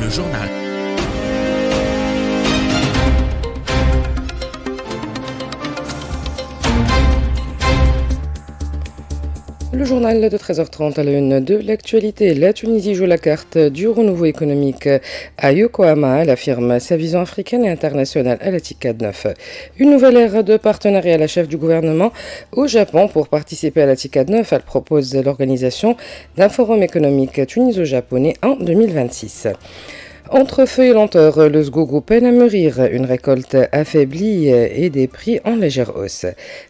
Le journal. Le journal de 13h30 à la une de l'actualité. La Tunisie joue la carte du renouveau économique à Yokohama. Elle affirme sa vision africaine et internationale à la TICAD 9. Une nouvelle ère de partenariat à la chef du gouvernement au Japon pour participer à la TICAD 9. Elle propose l'organisation d'un forum économique tuniso-japonais en 2026. Entre feu et lenteur, le SGOGO peine à mûrir, une récolte affaiblie et des prix en légère hausse.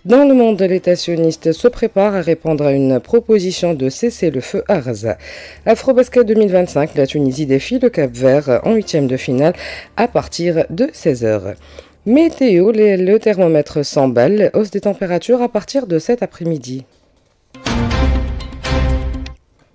Dans le monde, l'État sioniste se prépare à répondre à une proposition de cessez-le-feu à Gaza. Afrobasket 2025, la Tunisie défie le Cap-Vert en huitième de finale à partir de 16h. Météo, le thermomètre s'emballe, hausse des températures à partir de cet après-midi.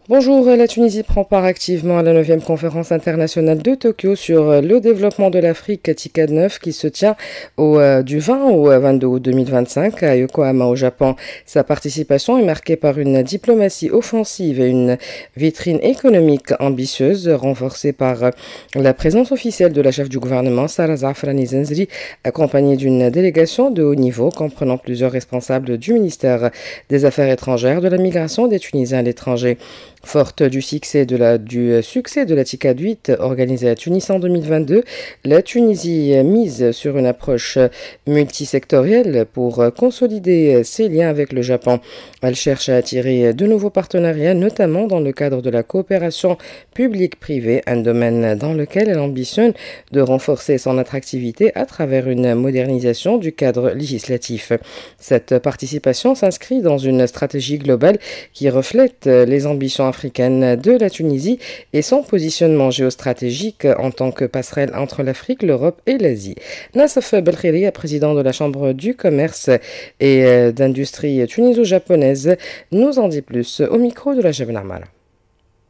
Bonjour, la Tunisie prend part activement à la 9e conférence internationale de Tokyo sur le développement de l'Afrique TICAD 9 qui se tient du 20 au 22 août 2025 à Yokohama au Japon. Sa participation est marquée par une diplomatie offensive et une vitrine économique ambitieuse renforcée par la présence officielle de la chef du gouvernement Sara Zafrani Zenzri accompagnée d'une délégation de haut niveau comprenant plusieurs responsables du ministère des Affaires étrangères, de la migration des Tunisiens à l'étranger. Forte du succès de la TICAD 8 organisée à Tunis en 2022, la Tunisie mise sur une approche multisectorielle pour consolider ses liens avec le Japon. Elle cherche à attirer de nouveaux partenariats, notamment dans le cadre de la coopération publique-privée, un domaine dans lequel elle ambitionne de renforcer son attractivité à travers une modernisation du cadre législatif. Cette participation s'inscrit dans une stratégie globale qui reflète les ambitions africaine de la Tunisie et son positionnement géostratégique en tant que passerelle entre l'Afrique, l'Europe et l'Asie. Nassef Belkhiri, président de la Chambre du commerce et d'industrie tuniso-japonaise, nous en dit plus au micro de la Jabin Amala.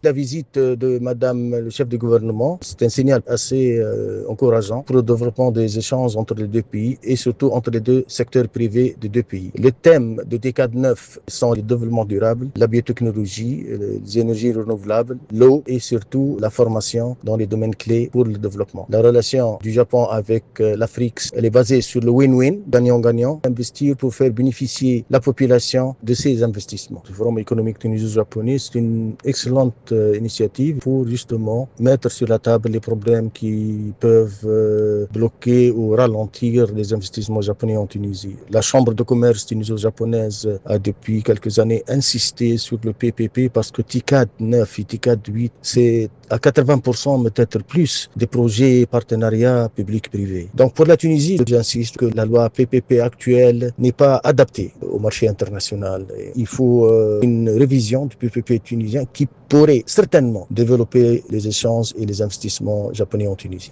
La visite de Madame le chef du gouvernement, c'est un signal assez encourageant pour le développement des échanges entre les deux pays et surtout entre les deux secteurs privés des deux pays. Les thèmes de TICAD 9 sont le développement durable, la biotechnologie, les énergies renouvelables, l'eau et surtout la formation dans les domaines clés pour le développement. La relation du Japon avec l'Afrique, elle est basée sur le win-win, gagnant-gagnant, investir pour faire bénéficier la population de ces investissements. Le Forum économique tuniso-japonais, c'est une excellente initiative pour justement mettre sur la table les problèmes qui peuvent bloquer ou ralentir les investissements japonais en Tunisie. La Chambre de commerce tuniso-japonaise a depuis quelques années insisté sur le PPP parce que TICAD 9 et TICAD 8, c'est à 80% peut-être plus des projets partenariats public-privé. Donc pour la Tunisie, j'insiste que la loi PPP actuelle n'est pas adaptée au marché international. Il faut une révision du PPP tunisien qui pourrait certainement développer les échanges et les investissements japonais en Tunisie.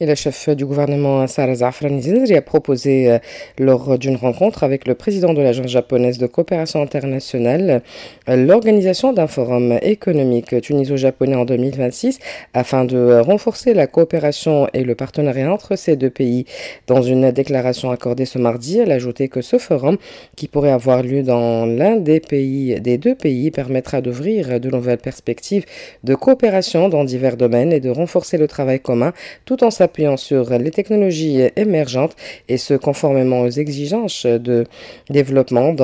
Et la chef du gouvernement Sara Zafrani Zenzri a proposé lors d'une rencontre avec le président de l'Agence japonaise de coopération internationale l'organisation d'un forum économique tuniso-japonais en 2026 afin de renforcer la coopération et le partenariat entre ces deux pays. Dans une déclaration accordée ce mardi, elle a ajouté que ce forum, qui pourrait avoir lieu dans l'un des deux pays, permettra d'ouvrir de nouvelles perspectives de coopération dans divers domaines et de renforcer le travail commun tout en s'appuyant sur les technologies émergentes et ce conformément aux exigences de développement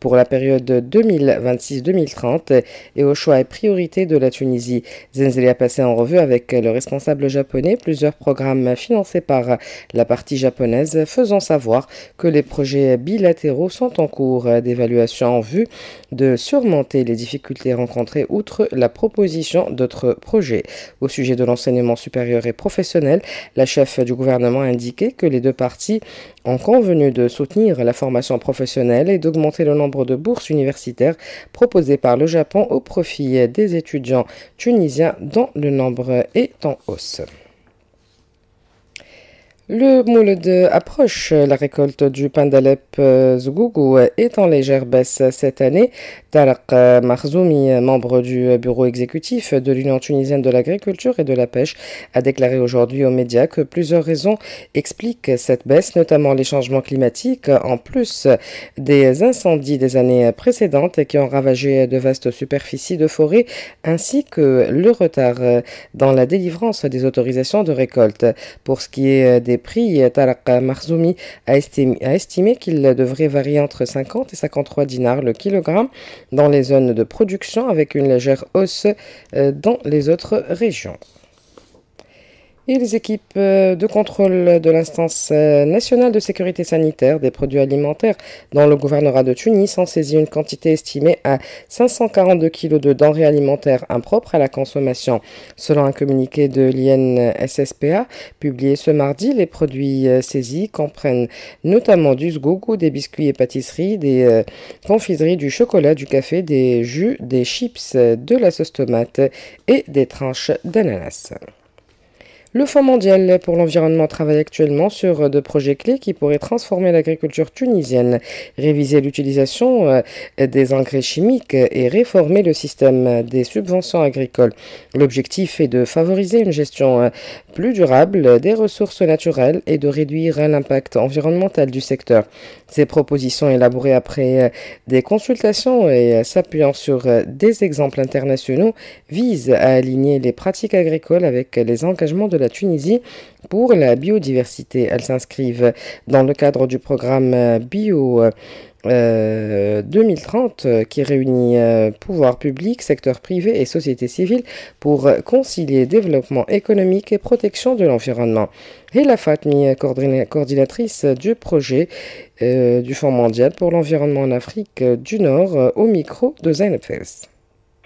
pour la période 2026-2030 et aux choix et priorités de la Tunisie. Zenzri a passé en revue avec le responsable japonais plusieurs programmes financés par la partie japonaise, faisant savoir que les projets bilatéraux sont en cours d'évaluation en vue de surmonter les difficultés rencontrées outre la proposition d'autres projets. Au sujet de l'enseignement supérieur et professionnel, la chef du gouvernement a indiqué que les deux parties ont convenu de soutenir la formation professionnelle et d'augmenter le nombre de bourses universitaires proposées par le Japon au profit des étudiants tunisiens dont le nombre est en hausse. Le Mouled approche. La récolte du pain d'Alep Zougougou est en légère baisse cette année. Tarek Marzoumi, membre du bureau exécutif de l'Union tunisienne de l'agriculture et de la pêche, a déclaré aujourd'hui aux médias que plusieurs raisons expliquent cette baisse, notamment les changements climatiques, en plus des incendies des années précédentes qui ont ravagé de vastes superficies de forêt, ainsi que le retard dans la délivrance des autorisations de récolte. Pour ce qui est des prix, Tarek Marzoumi a estimé qu'il devrait varier entre 50 et 53 dinars le kilogramme dans les zones de production, avec une légère hausse dans les autres régions. Et les équipes de contrôle de l'instance nationale de sécurité sanitaire des produits alimentaires dans le gouvernorat de Tunis ont saisi une quantité estimée à 542 kg de denrées alimentaires impropres à la consommation. Selon un communiqué de l'INSSPA publié ce mardi, les produits saisis comprennent notamment du zgougou, des biscuits et pâtisseries, des confiseries, du chocolat, du café, des jus, des chips, de la sauce tomate et des tranches d'ananas. Le Fonds mondial pour l'environnement travaille actuellement sur deux projets clés qui pourraient transformer l'agriculture tunisienne, réviser l'utilisation des engrais chimiques et réformer le système des subventions agricoles. L'objectif est de favoriser une gestion plus durable des ressources naturelles et de réduire l'impact environnemental du secteur. Ces propositions élaborées après des consultations et s'appuyant sur des exemples internationaux visent à aligner les pratiques agricoles avec les engagements de la Tunisie pour la biodiversité. Elles s'inscrivent dans le cadre du programme Bio 2030 qui réunit pouvoir public, secteur privé et société civile pour concilier développement économique et protection de l'environnement. Hela Fatmi, coordinatrice du projet du Fonds mondial pour l'environnement en Afrique du Nord, au micro de Zainab Fels.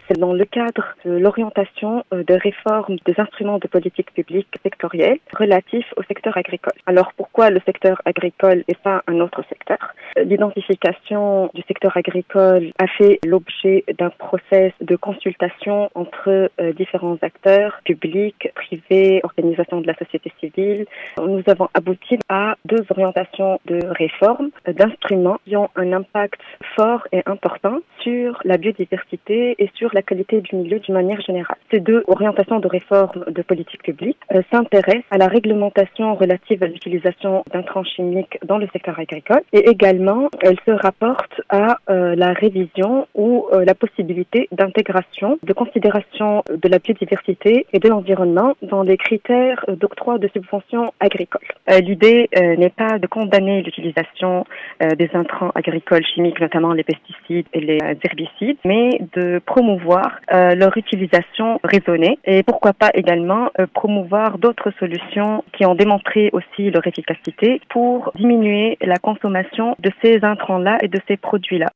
C'est dans le cadre de l'orientation de réforme des instruments de politique publique sectorielle relatifs au secteur agricole. Alors pourquoi le secteur agricole et pas un autre secteur? L'identification du secteur agricole a fait l'objet d'un process de consultation entre différents acteurs, publics, privés, organisations de la société civile. Nous avons abouti à deux orientations de réforme d'instruments qui ont un impact fort et important sur la biodiversité et sur la qualité du milieu d'une manière générale. Ces deux orientations de réforme de politique publique s'intéressent à la réglementation relative à l'utilisation d'intrants chimiques dans le secteur agricole et également elles se rapportent à la révision ou la possibilité d'intégration, de considération de la biodiversité et de l'environnement dans les critères d'octroi de subventions agricoles. L'idée n'est pas de condamner l'utilisation des intrants agricoles chimiques, notamment les pesticides et les herbicides, mais de promouvoir leur utilisation raisonnée et pourquoi pas également promouvoir d'autres solutions qui ont démontré aussi leur efficacité pour diminuer la consommation de ces intrants-là et de ces produits-là.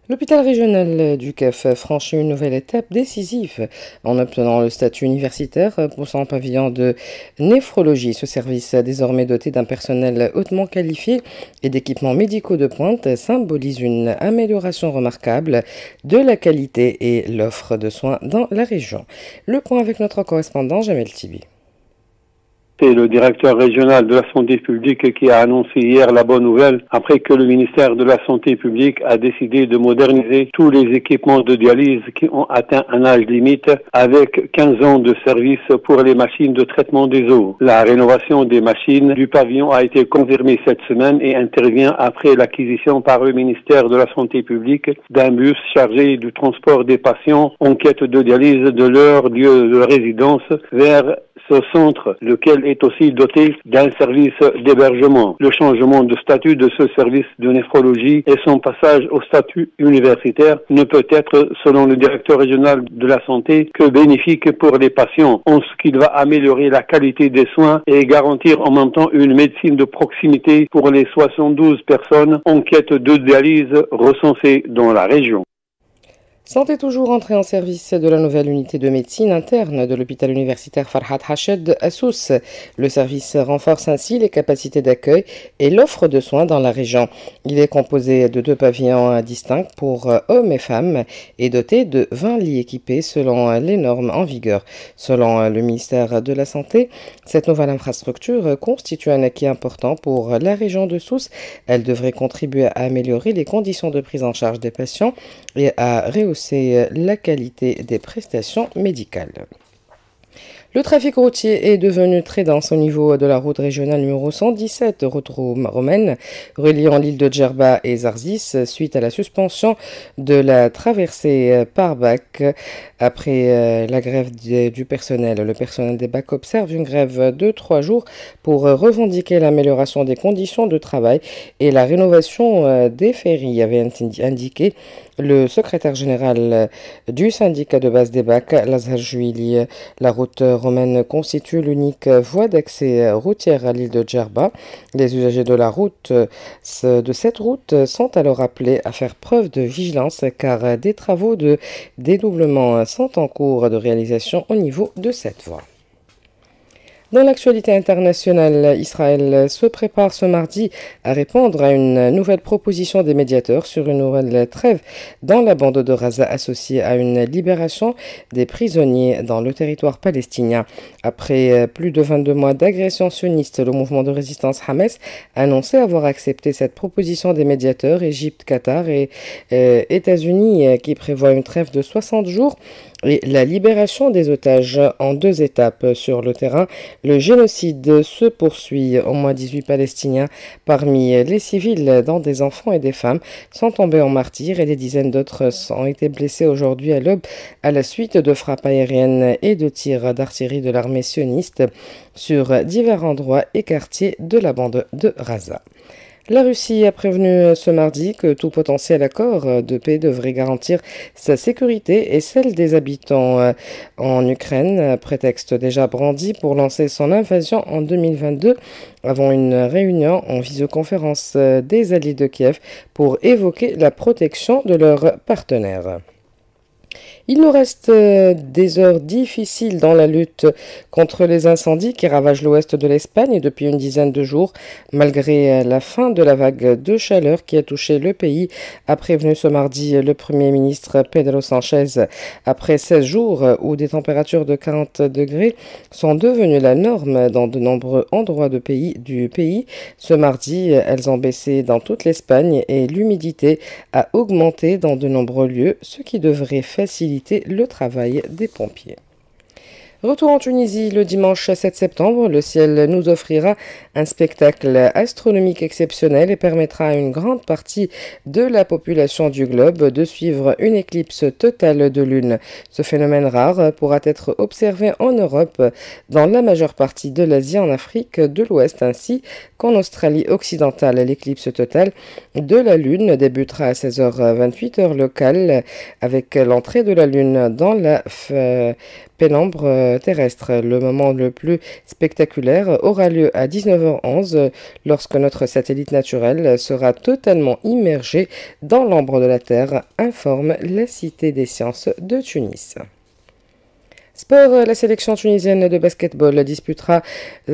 L'hôpital régional du CAF franchit une nouvelle étape décisive en obtenant le statut universitaire pour son pavillon de néphrologie. Ce service, désormais doté d'un personnel hautement qualifié et d'équipements médicaux de pointe, symbolise une amélioration remarquable de la qualité et l'offre de soins dans la région. Le point avec notre correspondant Jamel Tibi. C'est le directeur régional de la santé publique qui a annoncé hier la bonne nouvelle après que le ministère de la santé publique a décidé de moderniser tous les équipements de dialyse qui ont atteint un âge limite avec 15 ans de service pour les machines de traitement des eaux. La rénovation des machines du pavillon a été confirmée cette semaine et intervient après l'acquisition par le ministère de la santé publique d'un bus chargé du transport des patients en quête de dialyse de leur lieu de résidence vers ce centre, lequel est aussi doté d'un service d'hébergement. Le changement de statut de ce service de néphrologie et son passage au statut universitaire ne peut être, selon le directeur régional de la santé, que bénéfique pour les patients, en ce qu'il va améliorer la qualité des soins et garantir en même temps une médecine de proximité pour les 72 personnes en quête de dialyse recensées dans la région. Santé toujours, entrée en service de la nouvelle unité de médecine interne de l'hôpital universitaire Farhat Hached à Sousse. Le service renforce ainsi les capacités d'accueil et l'offre de soins dans la région. Il est composé de 2 pavillons distincts pour hommes et femmes et doté de 20 lits équipés selon les normes en vigueur. Selon le ministère de la Santé, cette nouvelle infrastructure constitue un acquis important pour la région de Sousse. Elle devrait contribuer à améliorer les conditions de prise en charge des patients et à rehausser la qualité des prestations médicales. Le trafic routier est devenu très dense au niveau de la route régionale numéro 117, route romaine, reliant l'île de Djerba et Zarzis, suite à la suspension de la traversée par bac après la grève du personnel. Le personnel des bacs observe une grève de 3 jours pour revendiquer l'amélioration des conditions de travail et la rénovation des ferries, avait indiqué le secrétaire général du syndicat de base des bacs, Lazar Jouili. La route romaine constitue l'unique voie d'accès routière à l'île de Djerba. Les usagers de cette route sont alors appelés à faire preuve de vigilance car des travaux de dédoublement sont en cours de réalisation au niveau de cette voie. Dans l'actualité internationale, Israël se prépare ce mardi à répondre à une nouvelle proposition des médiateurs sur une nouvelle trêve dans la bande de Gaza associée à une libération des prisonniers dans le territoire palestinien. Après plus de 22 mois d'agression sioniste, le mouvement de résistance Hamas a annoncé avoir accepté cette proposition des médiateurs Égypte, Qatar et États-Unis qui prévoit une trêve de 60 jours et la libération des otages en 2 étapes sur le terrain. Le génocide se poursuit. Au moins 18 Palestiniens parmi les civils, dont des enfants et des femmes, sont tombés en martyrs et des dizaines d'autres ont été blessés aujourd'hui à l'aube à la suite de frappes aériennes et de tirs d'artillerie de l'armée sioniste sur divers endroits et quartiers de la bande de Gaza. La Russie a prévenu ce mardi que tout potentiel accord de paix devrait garantir sa sécurité et celle des habitants en Ukraine, prétexte déjà brandi pour lancer son invasion en 2022 avant une réunion en visioconférence des alliés de Kiev pour évoquer la protection de leurs partenaires. Il nous reste des heures difficiles dans la lutte contre les incendies qui ravagent l'ouest de l'Espagne depuis une dizaine de jours, malgré la fin de la vague de chaleur qui a touché le pays, a prévenu ce mardi le Premier ministre Pedro Sánchez. Après 16 jours où des températures de 40 degrés sont devenues la norme dans de nombreux endroits du pays, ce mardi, elles ont baissé dans toute l'Espagne et l'humidité a augmenté dans de nombreux lieux, ce qui devrait faciliter le travail des pompiers. Retour en Tunisie le dimanche 7 septembre, le ciel nous offrira un spectacle astronomique exceptionnel et permettra à une grande partie de la population du globe de suivre une éclipse totale de lune. Ce phénomène rare pourra être observé en Europe, dans la majeure partie de l'Asie, en Afrique de l'Ouest ainsi qu'en Australie occidentale. L'éclipse totale de la lune débutera à 16h28 heure locale avec l'entrée de la lune dans la pénombre terrestre. Le moment le plus spectaculaire aura lieu à 19h11 lorsque notre satellite naturel sera totalement immergé dans l'ombre de la Terre, informe la Cité des sciences de Tunis. Sport, la sélection tunisienne de basketball disputera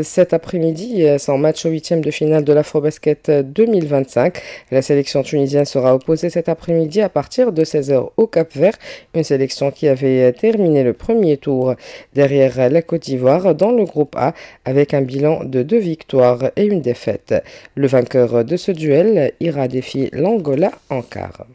cet après-midi son match au 8e de finale de l'Afrobasket 2025. La sélection tunisienne sera opposée cet après-midi à partir de 16h au Cap-Vert, une sélection qui avait terminé le premier tour derrière la Côte d'Ivoire dans le groupe A avec un bilan de 2 victoires et une défaite. Le vainqueur de ce duel ira défier l'Angola en quart.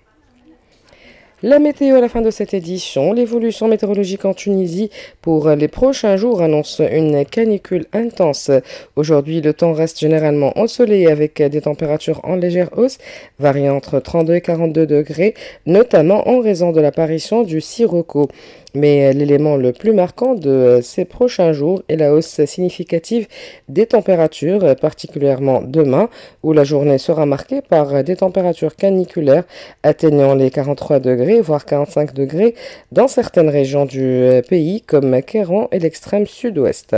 La météo à la fin de cette édition, l'évolution météorologique en Tunisie pour les prochains jours annonce une canicule intense. Aujourd'hui, le temps reste généralement ensoleillé avec des températures en légère hausse, variant entre 32 et 42 degrés, notamment en raison de l'apparition du sirocco. Mais l'élément le plus marquant de ces prochains jours est la hausse significative des températures, particulièrement demain, où la journée sera marquée par des températures caniculaires atteignant les 43 degrés, voire 45 degrés dans certaines régions du pays, comme Kéran et l'extrême sud-ouest.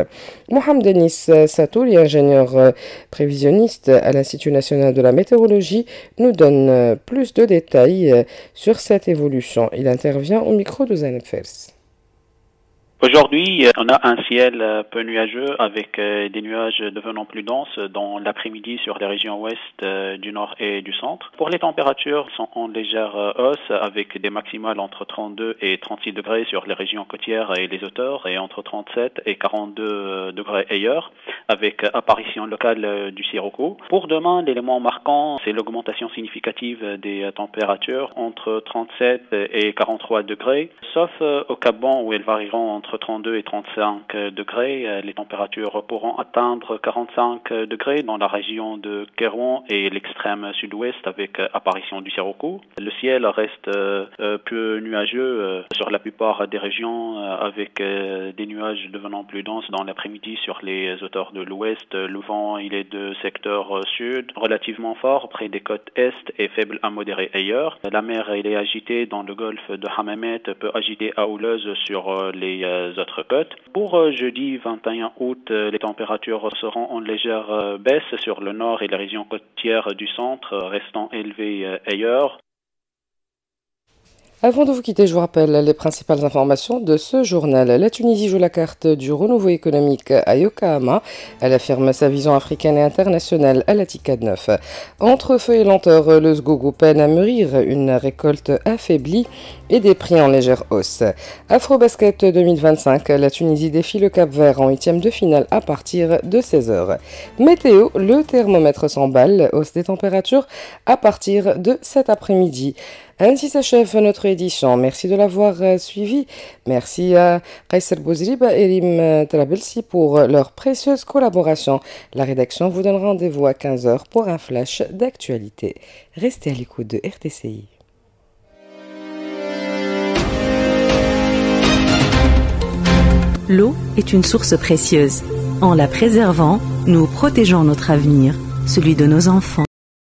Mohamed Denis Satouli, ingénieur prévisionniste à l'Institut national de la météorologie, nous donne plus de détails sur cette évolution. Il intervient au micro de Zainab Fers. Aujourd'hui, on a un ciel peu nuageux avec des nuages devenant plus denses dans l'après-midi sur les régions ouest, du nord et du centre. Pour les températures, sont en légère hausse avec des maximales entre 32 et 36 degrés sur les régions côtières et les hauteurs et entre 37 et 42 degrés ailleurs avec apparition locale du sirocco. Pour demain, l'élément marquant, c'est l'augmentation significative des températures entre 37 et 43 degrés, sauf au Cap-Bon où elles varieront entre 32 et 35 degrés. Les températures pourront atteindre 45 degrés dans la région de Kérouan et l'extrême sud-ouest avec apparition du sirocco. Le ciel reste peu nuageux sur la plupart des régions avec des nuages devenant plus denses dans l'après-midi sur les hauteurs de l'ouest. Le vent, il est de secteur sud, relativement fort près des côtes est et faible à modéré ailleurs. La mer, elle est agitée dans le golfe de Hammamet, peu agitée à houleuse sur les autres côtes. Pour jeudi 21 août, les températures seront en légère baisse sur le nord et les régions côtières du centre, restant élevées ailleurs. Avant de vous quitter, je vous rappelle les principales informations de ce journal. La Tunisie joue la carte du renouveau économique à Yokohama. Elle affirme sa vision africaine et internationale à la TICAD 9. Entre feu et lenteur, le Sgogo peine à mûrir, une récolte affaiblie et des prix en légère hausse. Afrobasket 2025, la Tunisie défie le Cap-Vert en 8e de finale à partir de 16h. Météo, le thermomètre s'emballe, hausse des températures à partir de cet après-midi. Ainsi s'achève notre édition. Merci de l'avoir suivi. Merci à Kaiser Bouzriba et Rim Trabelsi pour leur précieuse collaboration. La rédaction vous donne rendez-vous à 15h pour un flash d'actualité. Restez à l'écoute de RTCI. L'eau est une source précieuse. En la préservant, nous protégeons notre avenir, celui de nos enfants.